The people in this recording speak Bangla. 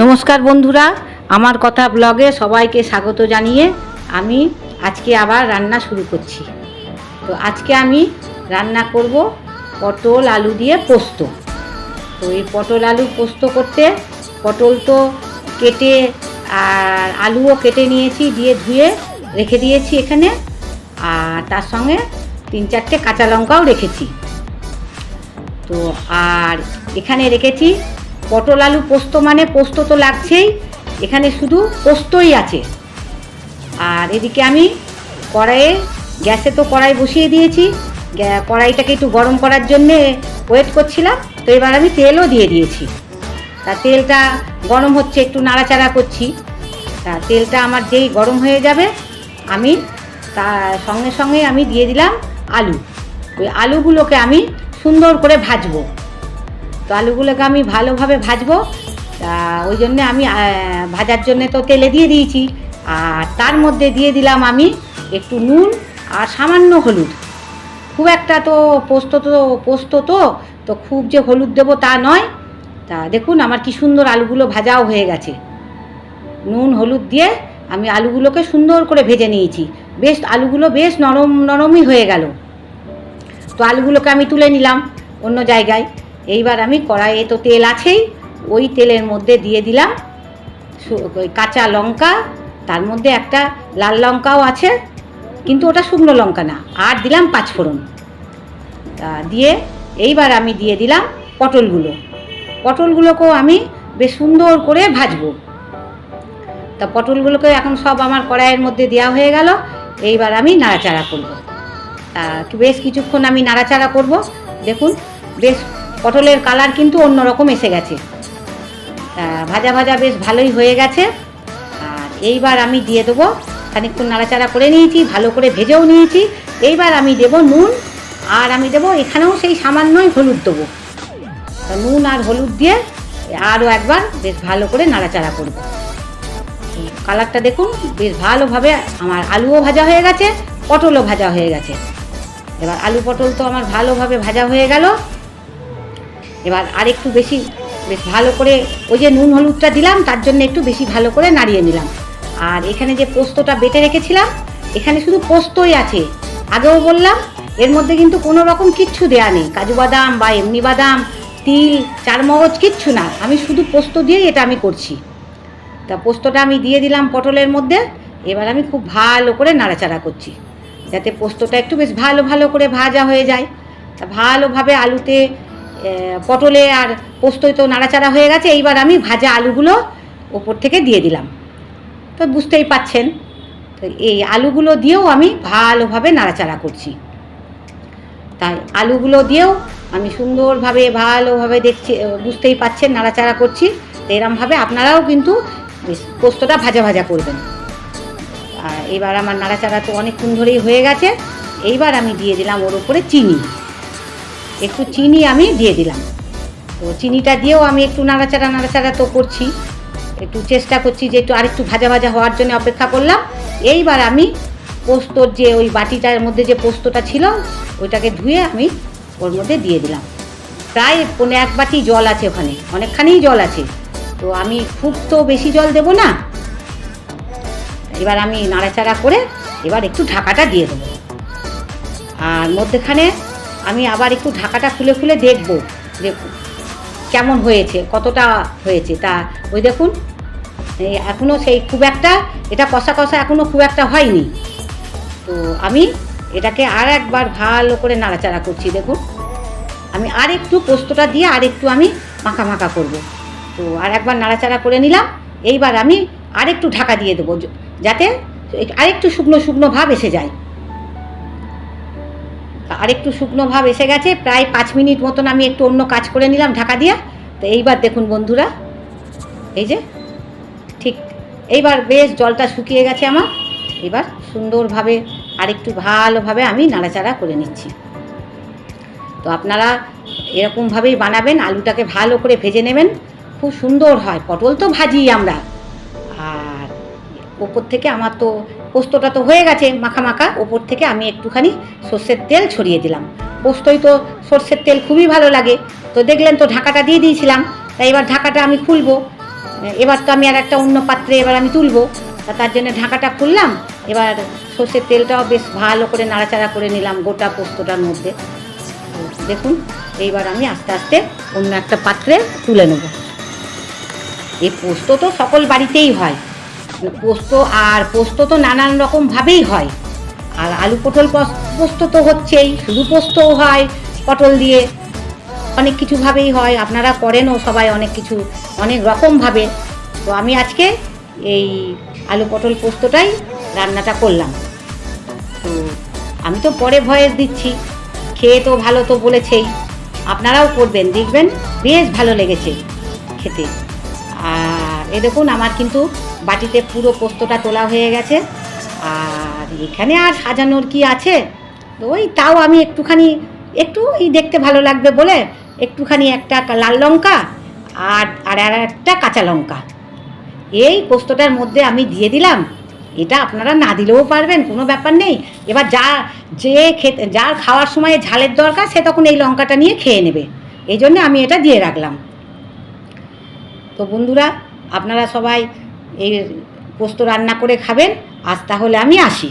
নমস্কার বন্ধুরা, আমার কথা ব্লগে সবাইকে স্বাগত জানিয়ে আমি আজকে আবার রান্না শুরু করছি। তো আজকে আমি রান্না করব পটল আলু দিয়ে পোস্ত। তো এই পটল আলু পোস্ত করতে পটল তো কেটে আর আলুও কেটে নিয়েছি, দিয়ে ধুয়ে রেখে দিয়েছি এখানে, আর তার সঙ্গে 3-4টে কাঁচা লঙ্কাও রেখেছি। তো আর এখানে রেখেছি পটল আলু পোস্ত, মানে পোস্ত তো লাগছেই, এখানে শুধু পোস্তই আছে। আর এদিকে আমি গ্যাসে তো কড়াই বসিয়ে দিয়েছি, কড়াইটাকে একটু গরম করার জন্যে ওয়েট করছিলাম। তো এবার আমি তেলও দিয়ে দিয়েছি। তা তেলটা গরম হচ্ছে, একটু নাড়াচাড়া করছি। তা তেলটা আমার যেই গরম হয়ে যাবে আমি তার সঙ্গে সঙ্গে আমি দিয়ে দিলাম আলু। ওই আলুগুলোকে আমি সুন্দর করে ভাজবো। তো আলুগুলোকে আমি ভালোভাবে ভাজবো, তা ওই জন্যে আমি ভাজার জন্যে তো তেলে দিয়ে দিয়েছি। আর তার মধ্যে দিয়ে দিলাম আমি একটু নুন আর সামান্য হলুদ। খুব একটা তো পোস্ত তো খুব যে হলুদ দেবো তা নয়। তা দেখুন আমার কি সুন্দর আলুগুলো ভাজাও হয়ে গেছে। নুন হলুদ দিয়ে আমি আলুগুলোকে সুন্দর করে ভেজে নিয়েছি। আলুগুলো বেশ নরম নরমই হয়ে গেল। তো আলুগুলোকে আমি তুলে নিলাম অন্য জায়গায়। এইবার আমি কড়াইয়ে তো তেল আছেই, ওই তেলের মধ্যে দিয়ে দিলাম কাঁচা লঙ্কা, তার মধ্যে একটা লাল লঙ্কাও আছে, কিন্তু ওটা শুকনো লঙ্কা না, আর দিলাম 5 ফোড়ন। তা দিয়ে এইবার আমি দিয়ে দিলাম পটলগুলোকেও আমি বেশ সুন্দর করে ভাজবো। তা পটলগুলোকে এখন সব আমার কড়াইয়ের মধ্যে দেওয়া হয়ে গেল। এইবার আমি নাড়াচাড়া করব। বেশ কিছুক্ষণ আমি নাড়াচাড়া করব। দেখুন বেশ পটলের কালার কিন্তু অন্যরকম এসে গেছে। ভাজা ভাজা বেশ ভালোই হয়ে গেছে। আর এইবার আমি দিয়ে দেবো, খানিকক্ষণ নাড়াচাড়া করে নিয়েছি, ভালো করে ভেজেও নিয়েছি। এইবার আমি দেবো নুন, আর আমি দেবো এখানেও সেই সামান্যই হলুদ দেবো। নুন আর হলুদ দিয়ে আরও একবার বেশ ভালো করে নাড়াচাড়া করব। কালারটা দেখুন বেশ ভালোভাবে আমার আলুও ভাজা হয়ে গেছে, পটলও ভাজা হয়ে গেছে। এবার আলু পটল তো আমার ভালোভাবে ভাজা হয়ে গেল। এবার আরেকটু বেশ ভালো করে ওই যে নুন হলুদটা দিলাম, তার জন্য একটু বেশি ভালো করে নাড়িয়ে নিলাম। আর এখানে যে পোস্তটা বেটে রেখেছিলাম, এখানে শুধু পোস্তই আছে। আগেও বললাম এর মধ্যে কিন্তু কোনো রকম কিচ্ছু দেয়া নেই, কাজু বাদাম বা এমনি বাদাম, তিল, চারমগজ কিচ্ছু না, আমি শুধু পোস্ত দিয়েই এটা আমি করছি। তা পোস্তটা আমি দিয়ে দিলাম পটলের মধ্যে। এবার আমি খুব ভালো করে নাড়াচাড়া করছি, যাতে পোস্তটা একটু বেশ ভালো করে ভাজা হয়ে যায়। তা ভালোভাবে আলুতে পটলে আর পোস্তই তো নাড়াচাড়া হয়ে গেছে। এইবার আমি ভাজা আলুগুলো ওপর থেকে দিয়ে দিলাম। তো বুঝতেই পাচ্ছেন, তো এই আলুগুলো দিয়েও আমি ভালোভাবে নাড়াচাড়া করছি। তাই আলুগুলো দিয়েও আমি সুন্দরভাবে ভালোভাবে বুঝতেই পাচ্ছেন নাড়াচাড়া করছি। তো এরমভাবে আপনারাও কিন্তু পোস্তটা ভাজা করবেন। আর এবার আমার নাড়াচাড়া তো অনেকক্ষণ ধরেই হয়ে গেছে। এইবার আমি দিয়ে দিলাম ওর উপরে চিনি, একটু চিনি আমি দিয়ে দিলাম। তো চিনিটা দিয়েও আমি একটু নাড়াচাড়া তো করছি, একটু চেষ্টা করছি যে একটু আরেকটু ভাজা হওয়ার জন্য অপেক্ষা করলাম। এইবার আমি পোস্তর যে ওই বাটিটার মধ্যে যে পোস্তটা ছিল, ওইটাকে ধুয়ে আমি ওর মধ্যে দিয়ে দিলাম। প্রায় 1 বাটি জল আছে, ওখানে অনেকখানিই জল আছে। তো আমি খুব তো বেশি জল দেব না। এবার আমি নাড়াচাড়া করে এবার একটু ঢাকাটা দিয়ে দেবো। আর মধ্যেখানে আমি আবার একটু ঢাকাটা খুলে দেখব যে কেমন হয়েছে, কতটা হয়েছে। তা ওই দেখুন এখনও সেই খুব একটা এটা কষা এখনও খুব একটা হয়নি। তো আমি এটাকে আর একবার ভালো করে নাড়াচাড়া করছি। দেখুন আমি আর একটু পোস্তটা দিয়ে আর একটু আমি মাখা করব। তো আর একবার নাড়াচাড়া করে নিলাম। এইবার আমি আরেকটু ঢাকা দিয়ে দেবো, যাতে আরেকটু শুকনো ভাব এসে যায়। আরেকটু শুকনো ভাব এসে গেছে, প্রায় 5 মিনিট মতন আমি একটু অন্য কাজ করে নিলাম ঢাকা দিয়ে। তো এইবার দেখুন বন্ধুরা, এই যে ঠিক এইবার বেশ জলটা শুকিয়ে গেছে আমার। এবার সুন্দরভাবে আরেকটু ভালোভাবে আমি নাড়াচাড়া করে নিচ্ছি। তো আপনারা এরকমভাবেই বানাবেন, আলুটাকে ভালো করে ভেজে নেবেন, খুব সুন্দর হয়। পটল তো ভাজি আমরা। আর ওপর থেকে আমার তো পোস্তটা তো হয়ে গেছে মাখা, ওপর থেকে আমি একটুখানি সর্ষের তেল ছড়িয়ে দিলাম। পোস্তই তো সর্ষের তেল খুবই ভালো লাগে। তো দেখলেন তো ঢাকাটা দিয়ে দিয়েছিলাম। তাই এবার ঢাকাটা আমি খুলবো। এবার তো আমি আর একটা অন্য পাত্রে এবার আমি তুলবো, তার জন্য ঢাকাটা খুললাম। এবার সর্ষের তেলটাও বেশ ভালো করে নাড়াচাড়া করে নিলাম গোটা পোস্তটার মধ্যে। দেখুন এইবার আমি আস্তে আস্তে অন্য একটা পাত্রে তুলে নেব। এই পোস্ত তো সকল বাড়িতেই হয়, পোস্ত তো নানান রকমভাবেই হয়। আর আলু পটল পোস্ত তো হচ্ছেই, শুধু পোস্তও হয় পটল দিয়ে, অনেক কিছুভাবেই হয়, আপনারা করেনও সবাই অনেক কিছু অনেক রকমভাবে। তো আমি আজকে এই আলু পটল পোস্তটাই রান্নাটা করলাম। তো আমি তো পরে ভয়েস দিচ্ছি, খেয়ে তো ভালো তো বলেছেই, আপনারাও করবেন, দেখবেন বেশ ভালো লেগেছে খেতে। আর এ দেখুন আমার কিন্তু বাটিতে পুরো পোস্তটা তোলা হয়ে গেছে। আর এখানে আর সাজানোর কি আছে, তো ওই তাও আমি একটু এই দেখতে ভালো লাগবে বলে একটুখানি একটা লাল লঙ্কা আর একটা কাঁচা লঙ্কা এই পোস্তটার মধ্যে আমি দিয়ে দিলাম। এটা আপনারা না দিলেও পারবেন, কোনো ব্যাপার নেই। এবার যার খাওয়ার সময় ঝালের দরকার সে তখন এই লঙ্কাটা নিয়ে খেয়ে নেবে, এই জন্য আমি এটা দিয়ে রাখলাম। তো বন্ধুরা, আপনারা সবাই এই পোস্ত রান্না করে খাবেন। আজ তাহলে আমি আসি।